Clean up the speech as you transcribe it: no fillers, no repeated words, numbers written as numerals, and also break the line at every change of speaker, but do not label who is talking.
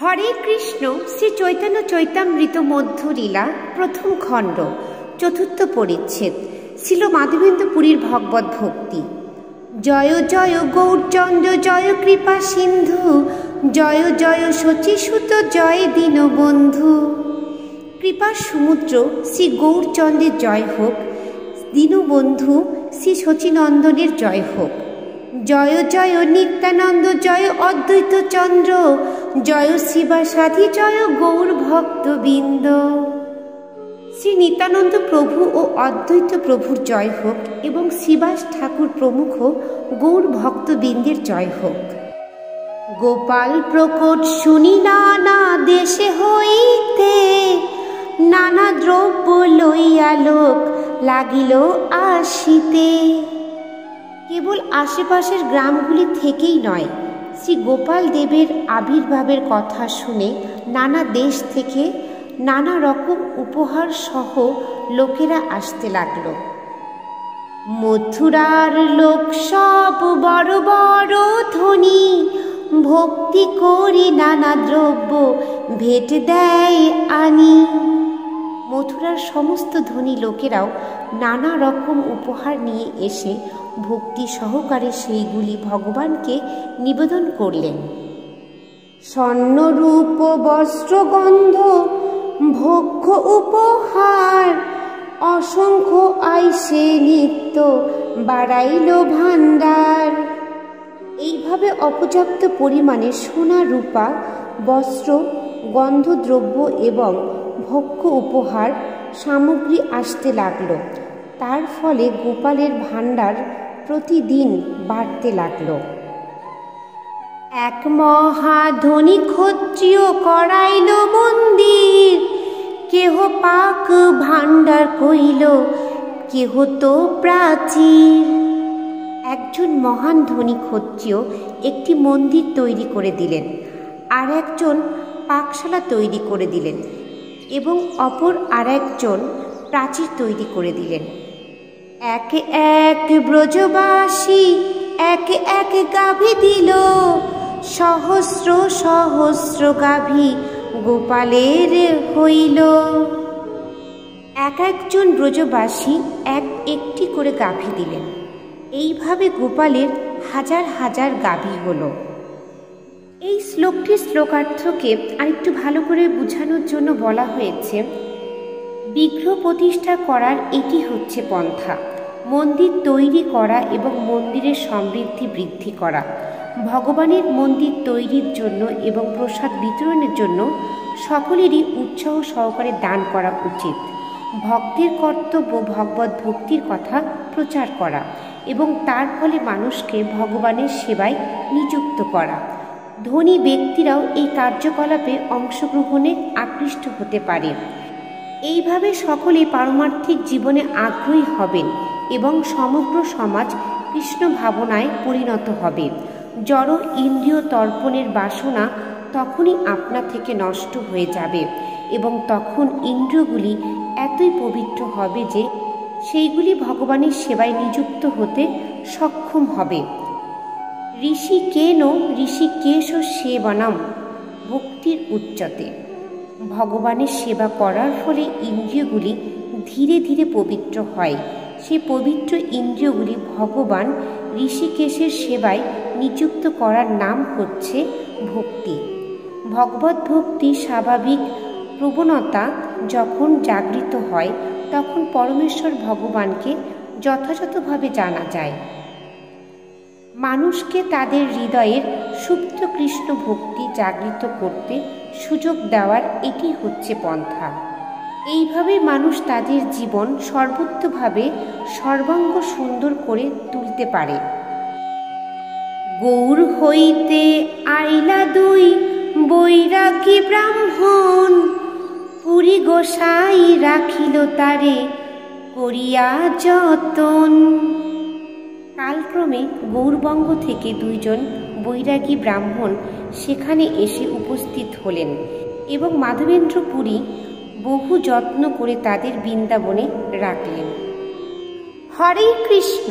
হরে কৃষ্ণ। শ্রী চৈতন্য চৈতামৃত মধ্য লীলা প্রথম খণ্ড চতুর্থ পরিচ্ছেদ। ছিল মাধবেন্দ্র পুরীর ভগবত ভক্তি। জয় জয় গৌরচন্দ্র জয় কৃপা সিন্ধু, জয় জয় শচীসুত জয় দীনবন্ধু। কৃপার সমুদ্র শ্রী গৌরচন্দ্রের জয় হোক, দীনবন্ধু শ্রী শচীনন্দনের জয় হোক। জয় জয় নিত্যানন্দ জয় অদ্বৈত চন্দ্র, জয় শিবাসাধি জয় গৌর ভক্তবৃন্দ। শ্রী নিত্যানন্দ প্রভু ও অদ্বৈত প্রভুর জয় হোক এবং শিবাস ঠাকুর প্রমুখ গৌর ভক্তবৃন্দের জয় হোক। গোপাল প্রকট শুনি নানা দেশে হইতে, নানা দ্রব্য লইয়া লোক লাগিল আসিতে। কেবল আশেপাশের গ্রামগুলি থেকেই নয়, শ্রী গোপাল দেবের আবির্ভাবের কথা শুনে নানা দেশ থেকে নানা রকম উপহার সহ লোকেরা আসতে লাগল। মথুরার লোক সব বড় বড় ধনী, ভক্তি করি নানা দ্রব্য ভেট দেয় আনি। মথুরার সমস্ত ধনী লোকেরাও নানা রকম উপহার নিয়ে এসে ভক্তি সহকারে সেইগুলি ভগবানকে নিবেদন করলেন। স্বর্ণরূপ বস্ত্রগন্ধ ভোগ্য উপহার, অসংখ্য আইসে নিত্য বাড়াইল ভাণ্ডার। এইভাবে অপর্যাপ্ত পরিমাণে সোনা রূপা বস্ত্র, গন্ধদ্রব্য এবং ভোগ্য উপহার সামগ্রী আসতে লাগলো। তার ফলে গোপালের ভাণ্ডার প্রতিদিন বাড়তে লাগল। এক মহাধনী ক্ষত্রিয় করাইল মন্দির, কেহ পাক ভাণ্ডার কইল কেহ তো প্রাচীর। একজন মহান ধনী ক্ষত্রিয় একটি মন্দির তৈরি করে দিলেন, আর একজন পাকশালা তৈরি করে দিলেন এবং অপর আর একজন প্রাচীর তৈরি করে দিলেন। এক এক ব্রজবাসী এক এক গাভী দিল, সহস্র সহস্র গাভী গোপালের হইল। এক একজন ব্রজবাসী এক একটি করে গাভী দিলেন। এইভাবে গোপালের হাজার হাজার গাভী হল। এই শ্লোকটির শ্লোকার্থকে আরেকটু ভালো করে বোঝানোর জন্য বলা হয়েছে, বিগ্রহ প্রতিষ্ঠা করার এটি হচ্ছে পন্থা। মন্দির তৈরি করা এবং মন্দিরের সমৃদ্ধি বৃদ্ধি করা। ভগবানের মন্দির তৈরির জন্য এবং প্রসাদ বিতরণের জন্য সকলেরই উৎসাহ সহকারে দান করা উচিত। ভক্তের কর্তব্য ভগবত ভক্তির কথা প্রচার করা এবং তার ফলে মানুষকে ভগবানের সেবায় নিযুক্ত করা। ধনী ব্যক্তিরাও এই কার্যকলাপে অংশগ্রহণে আকৃষ্ট হতে পারে। এইভাবে সকলে পারমার্থিক জীবনে আগ্রহী হবেন এবং সমগ্র সমাজ কৃষ্ণ ভাবনায় পরিণত হবে। জড় ইন্দ্রিয় তর্পণের বাসনা তখনই আপনা থেকে নষ্ট হয়ে যাবে এবং তখন ইন্দ্রিয়গুলি এতই পবিত্র হবে যে সেইগুলি ভগবানের সেবায় নিযুক্ত হতে সক্ষম হবে। ঋষিকেন ঋষিকেশ সেবনম ভক্তির উচ্চতে। ভগবানের সেবা করার ফলে ইন্দ্রিয়গুলি ধীরে ধীরে পবিত্র হয়। সে পবিত্র ইন্দ্রিয়গুলি ভগবান ঋষিকেশের সেবায় নিযুক্ত করার নাম হচ্ছে ভক্তি। ভগবত ভক্তি স্বাভাবিক প্রবণতা যখন জাগৃত হয়, তখন পরমেশ্বর ভগবানকে যথাযথভাবে জানা যায়। মানুষকে তাদের হৃদয়ের সুপ্ত কৃষ্ণ ভক্তি জাগৃত করতে সুযোগ দেওয়ার এটি হচ্ছে পন্থা। এইভাবে মানুষ তাদের জীবন সর্বোত্তভাবে সর্বাঙ্গ সুন্দর করে তুলতে পারে। গৌর হইতে আইলা দুই বৈরাগী ব্রাহ্মণ, পুরী গোসাই রাখিল তারে করিয়া যতন। কালক্রমে গৌরবঙ্গ থেকে দুইজন বৈরাগী ব্রাহ্মণ সেখানে এসে উপস্থিত হলেন এবং মাধবেন্দ্র পুরী বহু যত্ন করে তাদের বৃন্দাবনে রাখলেন। হরে কৃষ্ণ।